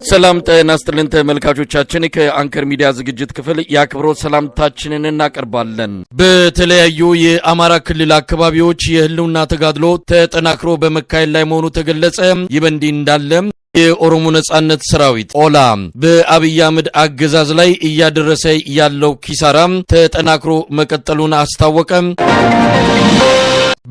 ሰላም ጤና ይስጥልን ተመልካቾቻችን ከአንከር ሚዲያ ዝግጅት ክፍል የአክብሮት ሰላምታችንን እናቀርባለን። በተለያዩ የአማራ ክልል አካባቢዎች የህልውና ተጋድሎ ተጠናክሮ በመካሄድ ላይ መሆኑ ተገለጸ። ይበንዲ እንዳለ የኦሮሞ ነጻነት ሰራዊት ኦላ በአብይ አህመድ አገዛዝ ላይ እያደረሰ ያለው ኪሳራ ተጠናክሮ መቀጠሉን አስታወቀ።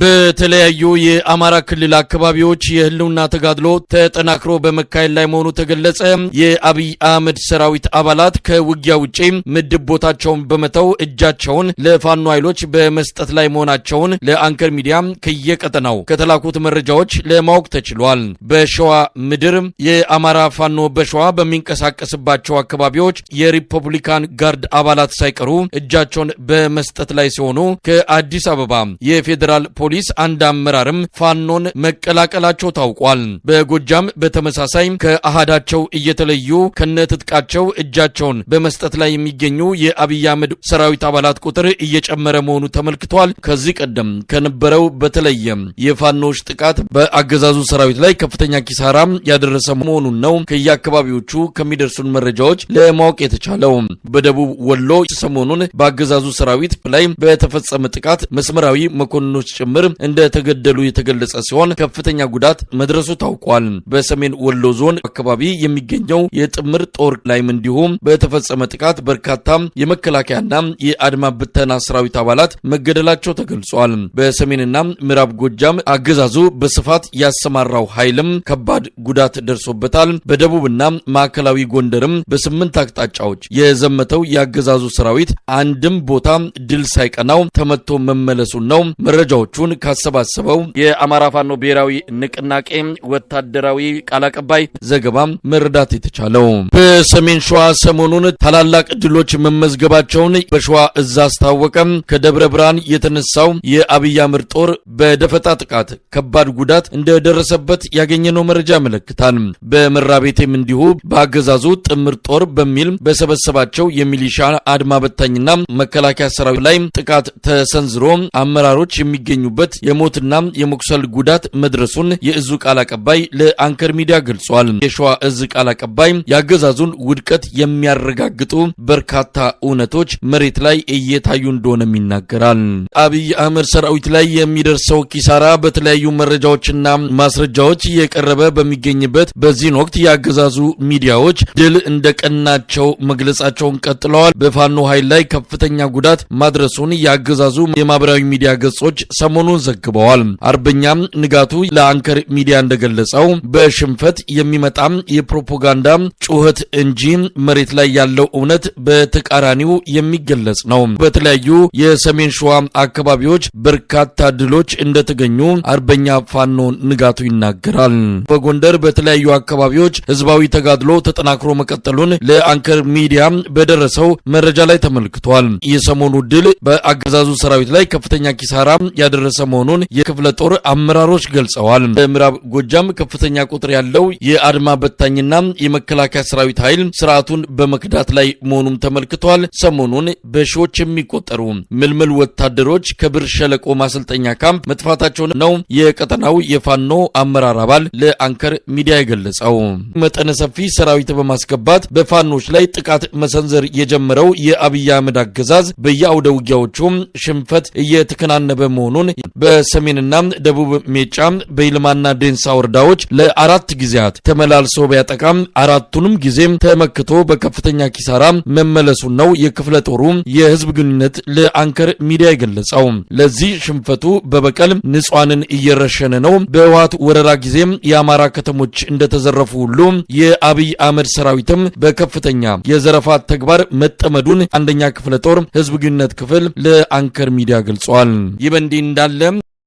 በተለያዩ የአማራ ክልል አካባቢዎች የህልውና ተጋድሎ ተጠናክሮ በመካሄድ ላይ መሆኑ ተገለጸ። የአብይ አህመድ ሰራዊት አባላት ከውጊያ ውጪ ምድብ ቦታቸውን በመተው እጃቸውን ለፋኖ ኃይሎች በመስጠት ላይ መሆናቸውን ለአንከር ሚዲያ ከየቀጠናው ከተላኩት መረጃዎች ለማወቅ ተችሏል። በሸዋ ምድር የአማራ ፋኖ በሸዋ በሚንቀሳቀስባቸው አካባቢዎች የሪፐብሊካን ጋርድ አባላት ሳይቀሩ እጃቸውን በመስጠት ላይ ሲሆኑ ከአዲስ አበባ የፌዴራል ፖሊስ አንድ አመራርም ፋኖን መቀላቀላቸው ታውቋል። በጎጃም በተመሳሳይ ከአሃዳቸው እየተለዩ ከነትጥቃቸው እጃቸውን በመስጠት ላይ የሚገኙ የአብይ አህመድ ሰራዊት አባላት ቁጥር እየጨመረ መሆኑ ተመልክቷል። ከዚህ ቀደም ከነበረው በተለየ የፋኖች ጥቃት በአገዛዙ ሰራዊት ላይ ከፍተኛ ኪሳራ ያደረሰ መሆኑን ነው ከየአካባቢዎቹ ከሚደርሱን መረጃዎች ለማወቅ የተቻለው። በደቡብ ወሎ ሰሞኑን በአገዛዙ ሰራዊት ላይ በተፈጸመ ጥቃት መስመራዊ መኮንኖች ጭምር እንደተገደሉ የተገለጸ ሲሆን ከፍተኛ ጉዳት መድረሱ ታውቋል። በሰሜን ወሎ ዞን አካባቢ የሚገኘው የጥምር ጦር ላይም እንዲሁም በተፈጸመ ጥቃት በርካታ የመከላከያና የአድማ ብተና ሰራዊት አባላት መገደላቸው ተገልጿል። በሰሜንና ምዕራብ ጎጃም አገዛዙ በስፋት ያሰማራው ኃይልም ከባድ ጉዳት ደርሶበታል። በደቡብና ማዕከላዊ ጎንደርም በ8 አቅጣጫዎች የዘመተው የአገዛዙ ሰራዊት አንድም ቦታ ድል ሳይቀናው ተመቶ መመለሱን ነው መረጃዎቹን ካሰባሰበው የአማራ ፋኖ ብሔራዊ ንቅናቄ ወታደራዊ ቃል አቀባይ ዘገባ መረዳት የተቻለው። በሰሜን ሸዋ ሰሞኑን ታላላቅ ድሎች መመዝገባቸውን በሸዋ እዝ አስታወቀ። ከደብረ ብርሃን የተነሳው የአብይ አህመድ ጦር በደፈጣ ጥቃት ከባድ ጉዳት እንደደረሰበት ያገኘነው መረጃ ያመለክታል። በመራቤቴም እንዲሁ በአገዛዙ ጥምር ጦር በሚል በሰበሰባቸው የሚሊሻ አድማ በታኝና መከላከያ ሰራዊት ላይ ጥቃት ተሰንዝሮ አመራሮች የሚገኙበት የሞትና የመቁሰል ጉዳት መድረሱን የእዙ ቃል አቀባይ ለአንከር ሚዲያ ገልጿል። የሸዋ እዝ ቃል አቀባይ ያገዛዙን ውድቀት የሚያረጋግጡ በርካታ እውነቶች መሬት ላይ እየታዩ እንደሆነም ይናገራል። አብይ አህመድ ሰራዊት ላይ የሚደርሰው ኪሳራ በተለያዩ መረጃዎችና ማስረጃዎች እየቀረበ በሚገኝበት በዚህን ወቅት ያገዛዙ ሚዲያዎች ድል እንደቀናቸው መግለጻቸውን ቀጥለዋል። በፋኖ ኃይል ላይ ከፍተኛ ጉዳት ማድረሱን ያገዛዙ የማህበራዊ ሚዲያ ገጾች ሰሞኑን ዘግበዋል። አርበኛ ንጋቱ ለአንከር ሚዲያ እንደገለጸው በሽንፈት የሚመጣ የፕሮፓጋንዳ ጩኸት እንጂ መሬት ላይ ያለው እውነት በተቃራኒው የሚገለጽ ነው። በተለያዩ የሰሜን ሸዋ አካባቢዎች በርካታ ድሎች እንደተገኙ አርበኛ ፋኖ ንጋቱ ይናገራል። በጎንደር በተለያዩ አካባቢዎች ህዝባዊ ተጋድሎ ተጠናክሮ መቀጠሉን ለአንከር ሚዲያ በደረሰው መረጃ ላይ ተመልክቷል። የሰሞኑ ድል በአገዛዙ ሰራዊት ላይ ከፍተኛ ኪሳራ ያደረሰ መሆኑን የክፍለ ጦር አመራሮች ገልጸዋል። በምዕራብ ጎጃም ከፍተኛ ቁጥር ያለው የአድማ በታኝና የመከላከያ ሰራዊት ኃይል ስርዓቱን በመክዳት ላይ መሆኑን ተመልክቷል። ሰሞኑን በሺዎች የሚቆጠሩ ምልምል ወታደሮች ከብር ሸለቆ ማሰልጠኛ ካምፕ መጥፋታቸውን ነው የቀጠናው የፋኖ አመራር አባል ለአንከር ሚዲያ የገለጸው። መጠነ ሰፊ ሰራዊት በማስገባት በፋኖች ላይ ጥቃት መሰንዘር የጀመረው የአብይ አህመድ አገዛዝ በየአውደ ውጊያዎቹ ሽንፈት እየተከናነበ መሆኑን በሰሜንና ደቡብ ሜጫ በይልማና ዴንሳ ወረዳዎች ለአራት ጊዜያት ተመላልሶ ቢያጠቃም አራቱንም ጊዜም ተመክቶ በከፍተኛ ኪሳራ መመለሱን ነው የክፍለ ጦሩ የህዝብ ግንኙነት ለአንከር ሚዲያ የገለጸው። ለዚህ ሽንፈቱ በበቀል ንጹሃንን እየረሸነ ነው። በህወሓት ወረራ ጊዜም የአማራ ከተሞች እንደተዘረፉ ሁሉ የአብይ አህመድ ሰራዊትም በከፍተኛ የዘረፋ ተግባር መጠመዱን አንደኛ ክፍለ ጦር ህዝብ ግንኙነት ክፍል ለአንከር ሚዲያ ገልጿል። ይበንዲ እንዳለ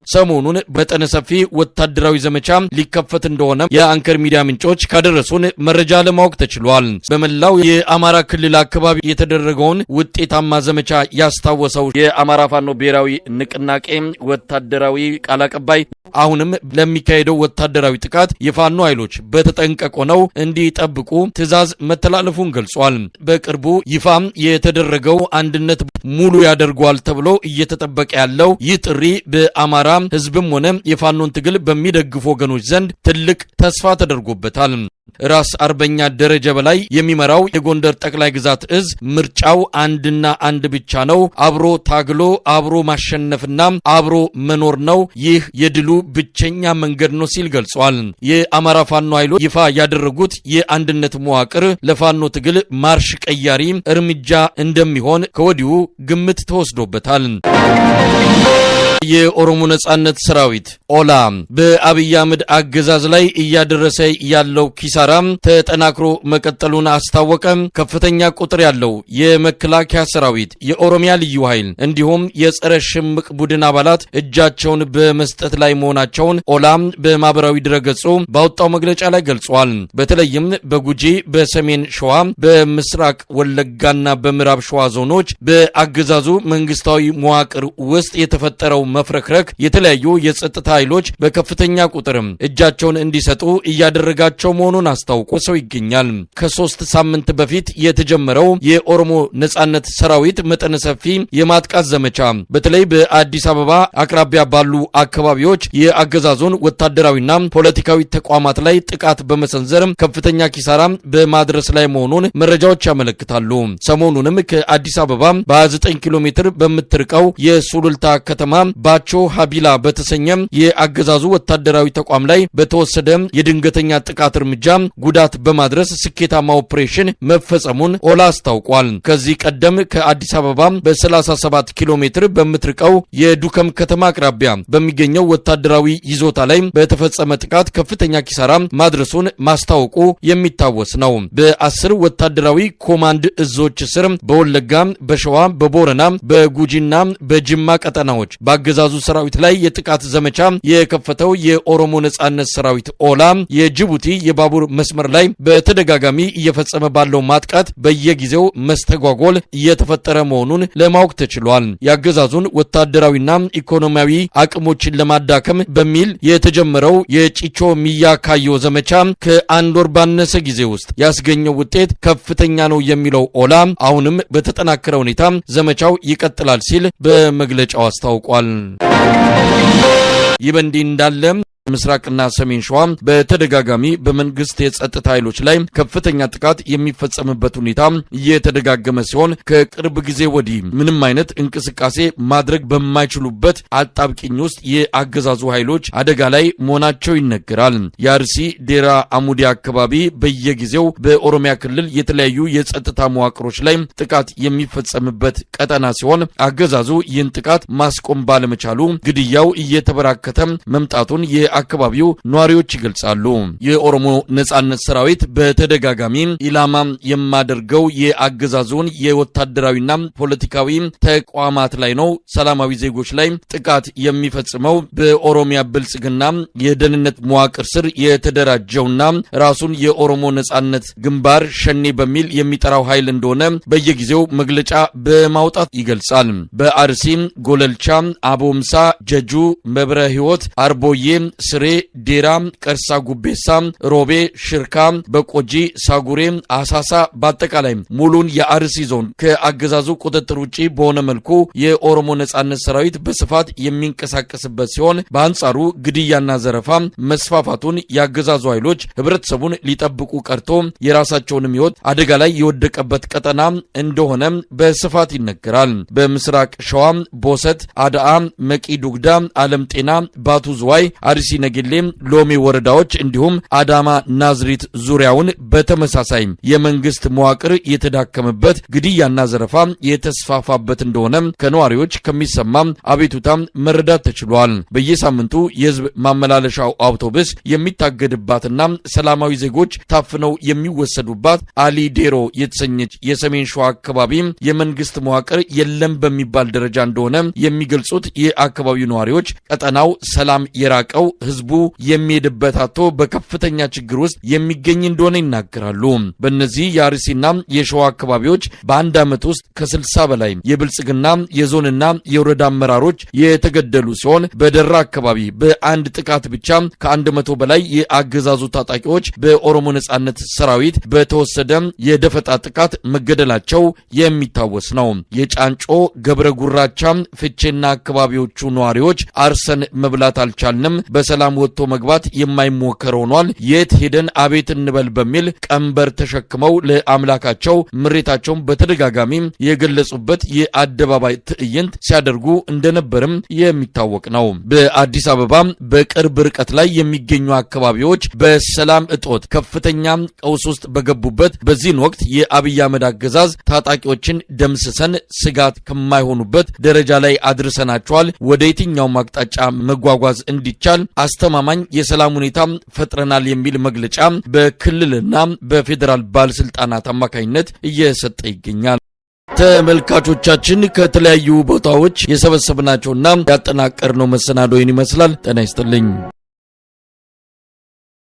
ሰሞኑን በመጠነ ሰፊ ወታደራዊ ዘመቻ ሊከፈት እንደሆነ የአንከር ሚዲያ ምንጮች ካደረሱን መረጃ ለማወቅ ተችሏል። በመላው የአማራ ክልል አካባቢ የተደረገውን ውጤታማ ዘመቻ ያስታወሰው የአማራ ፋኖ ብሔራዊ ንቅናቄ ወታደራዊ ቃል አቀባይ አሁንም ለሚካሄደው ወታደራዊ ጥቃት የፋኖ ኃይሎች በተጠንቀቅ ሆነው እንዲጠብቁ ትዕዛዝ መተላለፉን ገልጿል። በቅርቡ ይፋ የተደረገው አንድነት ሙሉ ያደርገዋል ተብሎ እየተጠበቀ ያለው ይህ ጥሪ በአማራ ህዝብም ሆነ የፋኖን ትግል በሚደግፉ ወገኖች ዘንድ ትልቅ ተስፋ ተደርጎበታል። ራስ አርበኛ ደረጀ በላይ የሚመራው የጎንደር ጠቅላይ ግዛት እዝ ምርጫው አንድና አንድ ብቻ ነው፣ አብሮ ታግሎ አብሮ ማሸነፍና አብሮ መኖር ነው፣ ይህ የድሉ ብቸኛ መንገድ ነው ሲል ገልጿል። የአማራ ፋኖ ኃይሎች ይፋ ያደረጉት የአንድነት መዋቅር ለፋኖ ትግል ማርሽ ቀያሪ እርምጃ እንደሚሆን ከወዲሁ ግምት ተወስዶበታል። የኦሮሞ ነጻነት ሰራዊት ኦላ በአብይ አህመድ አገዛዝ ላይ እያደረሰ ያለው ኪሳራ ተጠናክሮ መቀጠሉን አስታወቀ። ከፍተኛ ቁጥር ያለው የመከላከያ ሰራዊት፣ የኦሮሚያ ልዩ ኃይል እንዲሁም የጸረ ሽምቅ ቡድን አባላት እጃቸውን በመስጠት ላይ መሆናቸውን ኦላ በማህበራዊ ድረገጹ ባወጣው መግለጫ ላይ ገልጿል። በተለይም በጉጂ፣ በሰሜን ሸዋ፣ በምስራቅ ወለጋና በምዕራብ ሸዋ ዞኖች በአገዛዙ መንግስታዊ መዋቅር ውስጥ የተፈጠረው መፍረክረክ የተለያዩ የጸጥታ ኃይሎች በከፍተኛ ቁጥር እጃቸውን እንዲሰጡ እያደረጋቸው መሆኑን አስታውቆ ሰው ይገኛል። ከ3 ሳምንት በፊት የተጀመረው የኦሮሞ ነጻነት ሰራዊት መጠነ ሰፊ የማጥቃት ዘመቻ በተለይ በአዲስ አበባ አቅራቢያ ባሉ አካባቢዎች የአገዛዙን ወታደራዊና ፖለቲካዊ ተቋማት ላይ ጥቃት በመሰንዘር ከፍተኛ ኪሳራ በማድረስ ላይ መሆኑን መረጃዎች ያመለክታሉ። ሰሞኑንም ከአዲስ አበባ በ29 ኪሎ ሜትር በምትርቀው የሱሉልታ ከተማ ባቾ ሀቢላ በተሰኘ የአገዛዙ ወታደራዊ ተቋም ላይ በተወሰደ የድንገተኛ ጥቃት እርምጃ ጉዳት በማድረስ ስኬታማ ኦፕሬሽን መፈጸሙን ኦላ አስታውቋል። ከዚህ ቀደም ከአዲስ አበባ በ37 ኪሎ ሜትር በምትርቀው የዱከም ከተማ አቅራቢያ በሚገኘው ወታደራዊ ይዞታ ላይ በተፈጸመ ጥቃት ከፍተኛ ኪሳራ ማድረሱን ማስታወቁ የሚታወስ ነው። በ10 ወታደራዊ ኮማንድ እዞች ስር በወለጋ፣ በሸዋ፣ በቦረና፣ በጉጂና በጅማ ቀጠናዎች በአገዛዙ ሰራዊት ላይ የጥቃት ዘመቻ የከፈተው የኦሮሞ ነጻነት ሰራዊት ኦላ የጅቡቲ የባቡር መስመር ላይ በተደጋጋሚ እየፈጸመ ባለው ማጥቃት በየጊዜው መስተጓጎል እየተፈጠረ መሆኑን ለማወቅ ተችሏል። የአገዛዙን ወታደራዊና ኢኮኖሚያዊ አቅሞችን ለማዳከም በሚል የተጀመረው የጪቾ ሚያ ካዮ ዘመቻ ከአንድ ወር ባነሰ ጊዜ ውስጥ ያስገኘው ውጤት ከፍተኛ ነው የሚለው ኦላ አሁንም በተጠናከረ ሁኔታ ዘመቻው ይቀጥላል ሲል በመግለጫው አስታውቋል። ይህ በእንዲህ እንዳለ ምስራቅና ሰሜን ሸዋ በተደጋጋሚ በመንግስት የጸጥታ ኃይሎች ላይ ከፍተኛ ጥቃት የሚፈጸምበት ሁኔታ እየተደጋገመ ሲሆን ከቅርብ ጊዜ ወዲህ ምንም አይነት እንቅስቃሴ ማድረግ በማይችሉበት አጣብቂኝ ውስጥ የአገዛዙ ኃይሎች አደጋ ላይ መሆናቸው ይነገራል። የአርሲ ዴራ አሙዲ አካባቢ በየጊዜው በኦሮሚያ ክልል የተለያዩ የጸጥታ መዋቅሮች ላይ ጥቃት የሚፈጸምበት ቀጠና ሲሆን አገዛዙ ይህን ጥቃት ማስቆም ባለመቻሉ ግድያው እየተበራከተ መምጣቱን አካባቢው ነዋሪዎች ይገልጻሉ። የኦሮሞ ነጻነት ሰራዊት በተደጋጋሚ ኢላማ የማደርገው የአገዛዙን የወታደራዊና ፖለቲካዊ ተቋማት ላይ ነው፣ ሰላማዊ ዜጎች ላይ ጥቃት የሚፈጽመው በኦሮሚያ ብልጽግና የደህንነት መዋቅር ስር የተደራጀውና ራሱን የኦሮሞ ነጻነት ግንባር ሸኔ በሚል የሚጠራው ኃይል እንደሆነ በየጊዜው መግለጫ በማውጣት ይገልጻል። በአርሲ ጎለልቻ፣ አቦምሳ፣ ጀጁ፣ መብረ ህይወት፣ አርቦዬ፣ ስሬ፣ ዴራ፣ ቀርሳ ጉቤሳ፣ ሮቤ፣ ሽርካ፣ በቆጂ፣ ሳጉሬ፣ አሳሳ በአጠቃላይ ሙሉን የአርሲ ዞን ከአገዛዙ ቁጥጥር ውጪ በሆነ መልኩ የኦሮሞ ነጻነት ሰራዊት በስፋት የሚንቀሳቀስበት ሲሆን በአንጻሩ ግድያና ዘረፋ መስፋፋቱን የአገዛዙ ኃይሎች ህብረተሰቡን ሊጠብቁ ቀርቶ የራሳቸውንም ህይወት አደጋ ላይ የወደቀበት ቀጠና እንደሆነ በስፋት ይነገራል። በምስራቅ ሸዋ ቦሰት፣ አዳአ፣ መቂ ዱግዳ፣ አለም ጤና፣ ባቱ ዝዋይ፣ አርሲ ነገሌ፣ ሎሚ ወረዳዎች እንዲሁም አዳማ ናዝሪት ዙሪያውን በተመሳሳይ የመንግስት መዋቅር የተዳከመበት ግድያና ዘረፋ የተስፋፋበት እንደሆነ ከነዋሪዎች ከሚሰማ አቤቱታ መረዳት ተችሏል። በየሳምንቱ የህዝብ ማመላለሻው አውቶቡስ የሚታገድባትና ሰላማዊ ዜጎች ታፍነው የሚወሰዱባት አሊ ዴሮ የተሰኘች የሰሜን ሸዋ አካባቢ የመንግስት መዋቅር የለም በሚባል ደረጃ እንደሆነ የሚገልጹት የአካባቢው ነዋሪዎች ቀጠናው ሰላም የራቀው ህዝቡ የሚሄድበት አቶ በከፍተኛ ችግር ውስጥ የሚገኝ እንደሆነ ይናገራሉ። በእነዚህ የአርሲና የሸዋ አካባቢዎች በአንድ ዓመት ውስጥ ከ60 በላይ የብልጽግና የዞንና የወረዳ አመራሮች የተገደሉ ሲሆን በደራ አካባቢ በአንድ ጥቃት ብቻ ከ100 በላይ የአገዛዙ ታጣቂዎች በኦሮሞ ነጻነት ሰራዊት በተወሰደ የደፈጣ ጥቃት መገደላቸው የሚታወስ ነው። የጫንጮ ገብረ ጉራቻ ፍቼና አካባቢዎቹ ነዋሪዎች አርሰን መብላት አልቻልንም፣ በሰላም ወጥቶ መግባት የማይሞከር ሆኗል። የት ሄደን አቤት እንበል በሚል ቀንበር ተሸክመው ለአምላካቸው ምሬታቸውን በተደጋጋሚ የገለጹበት የአደባባይ ትዕይንት ሲያደርጉ እንደነበርም የሚታወቅ ነው። በአዲስ አበባ በቅርብ ርቀት ላይ የሚገኙ አካባቢዎች በሰላም እጦት ከፍተኛ ቀውስ ውስጥ በገቡበት በዚህን ወቅት የአብይ አህመድ አገዛዝ ታጣቂዎችን ደምስሰን ስጋት ከማይሆኑበት ደረጃ ላይ አድርሰናቸዋል፣ ወደ የትኛውም አቅጣጫ መጓጓዝ እንዲቻል አስተማማኝ የሰላም ሁኔታ ፈጥረናል የሚል መግለጫ በክልልና በፌዴራል ባለስልጣናት አማካኝነት እየሰጠ ይገኛል። ተመልካቾቻችን ከተለያዩ ቦታዎች የሰበሰብናቸውና ያጠናቀርነው መሰናዶ ይመስላል። ጤና ይስጥልኝ።